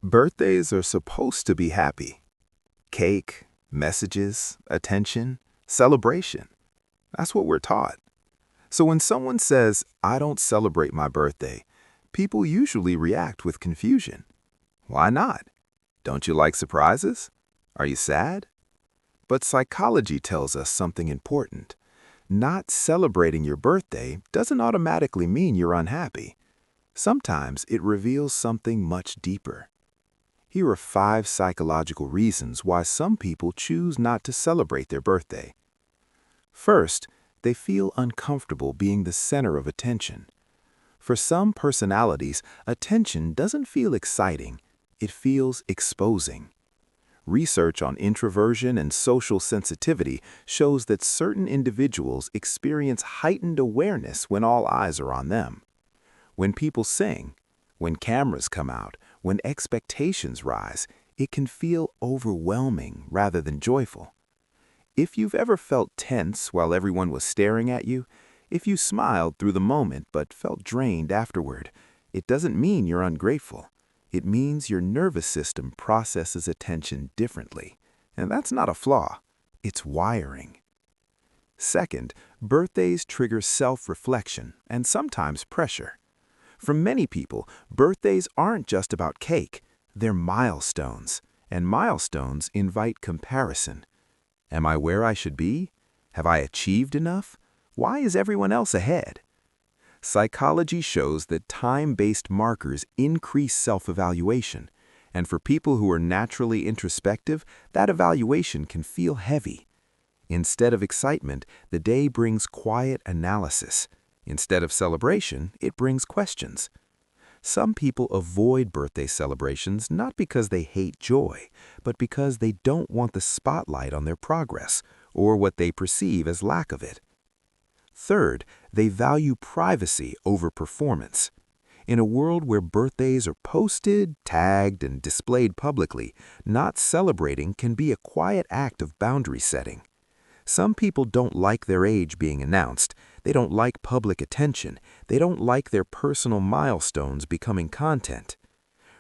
Birthdays are supposed to be happy. Cake, messages, attention, celebration. That's what we're taught. So when someone says, "I don't celebrate my birthday," people usually react with confusion. Why not? Don't you like surprises? Are you sad? But psychology tells us something important. Not celebrating your birthday doesn't automatically mean you're unhappy. Sometimes it reveals something much deeper. Here are 5 psychological reasons why some people choose not to celebrate their birthday. First, they feel uncomfortable being the center of attention. For some personalities, attention doesn't feel exciting, it feels exposing. Research on introversion and social sensitivity shows that certain individuals experience heightened awareness when all eyes are on them. When people sing, when cameras come out, when expectations rise, it can feel overwhelming rather than joyful. If you've ever felt tense while everyone was staring at you, if you smiled through the moment but felt drained afterward, it doesn't mean you're ungrateful. It means your nervous system processes attention differently. And that's not a flaw, it's wiring. Second, birthdays trigger self-reflection and sometimes pressure. For many people, birthdays aren't just about cake, they're milestones, and milestones invite comparison. Am I where I should be? Have I achieved enough? Why is everyone else ahead? Psychology shows that time-based markers increase self-evaluation, and for people who are naturally introspective, that evaluation can feel heavy. Instead of excitement, the day brings quiet analysis. Instead of celebration, it brings questions. Some people avoid birthday celebrations not because they hate joy, but because they don't want the spotlight on their progress or what they perceive as lack of it. Third, they value privacy over performance. In a world where birthdays are posted, tagged, and displayed publicly, not celebrating can be a quiet act of boundary setting. Some people don't like their age being announced. They don't like public attention. They don't like their personal milestones becoming content.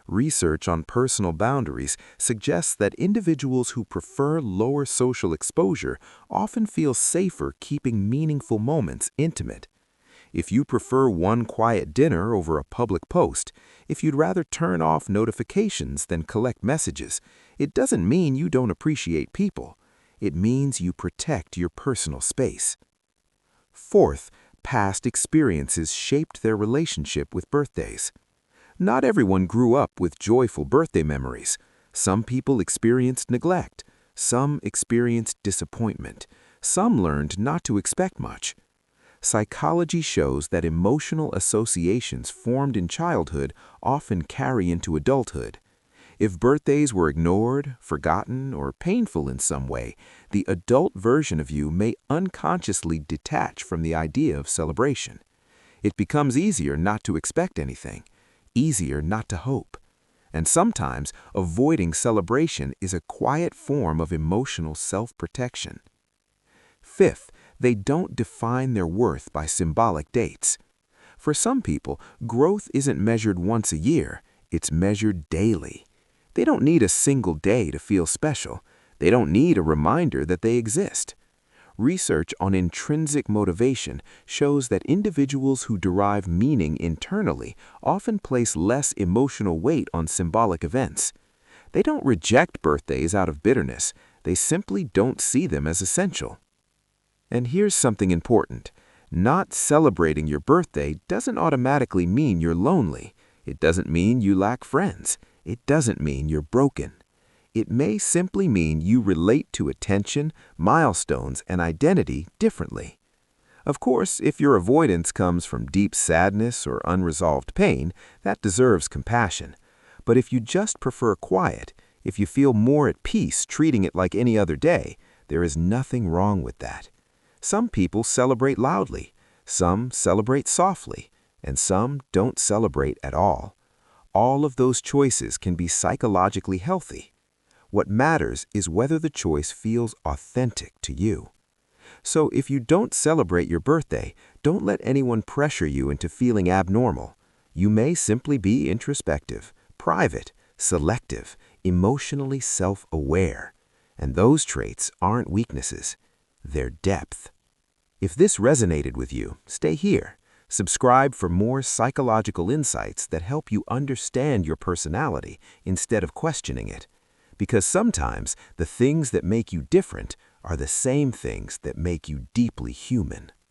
Research on personal boundaries suggests that individuals who prefer lower social exposure often feel safer keeping meaningful moments intimate. If you prefer one quiet dinner over a public post, if you'd rather turn off notifications than collect messages, it doesn't mean you don't appreciate people. It means you protect your personal space. Fourth, past experiences shaped their relationship with birthdays. Not everyone grew up with joyful birthday memories. Some people experienced neglect. Some experienced disappointment. Some learned not to expect much. Psychology shows that emotional associations formed in childhood often carry into adulthood. If birthdays were ignored, forgotten, or painful in some way, the adult version of you may unconsciously detach from the idea of celebration. It becomes easier not to expect anything, easier not to hope. And sometimes, avoiding celebration is a quiet form of emotional self-protection. Fifth, they don't define their worth by symbolic dates. For some people, growth isn't measured once a year, it's measured daily. They don't need a single day to feel special. They don't need a reminder that they exist. Research on intrinsic motivation shows that individuals who derive meaning internally often place less emotional weight on symbolic events. They don't reject birthdays out of bitterness. They simply don't see them as essential. And here's something important. Not celebrating your birthday doesn't automatically mean you're lonely. It doesn't mean you lack friends. It doesn't mean you're broken. It may simply mean you relate to attention, milestones, and identity differently. Of course, if your avoidance comes from deep sadness or unresolved pain, that deserves compassion. But if you just prefer quiet, if you feel more at peace treating it like any other day, there is nothing wrong with that. Some people celebrate loudly, some celebrate softly, and some don't celebrate at all. All of those choices can be psychologically healthy. What matters is whether the choice feels authentic to you. So if you don't celebrate your birthday, don't let anyone pressure you into feeling abnormal. You may simply be introspective, private, selective, emotionally self-aware. And those traits aren't weaknesses, they're depth. If this resonated with you, stay here. Subscribe for more psychological insights that help you understand your personality instead of questioning it. Because sometimes the things that make you different are the same things that make you deeply human.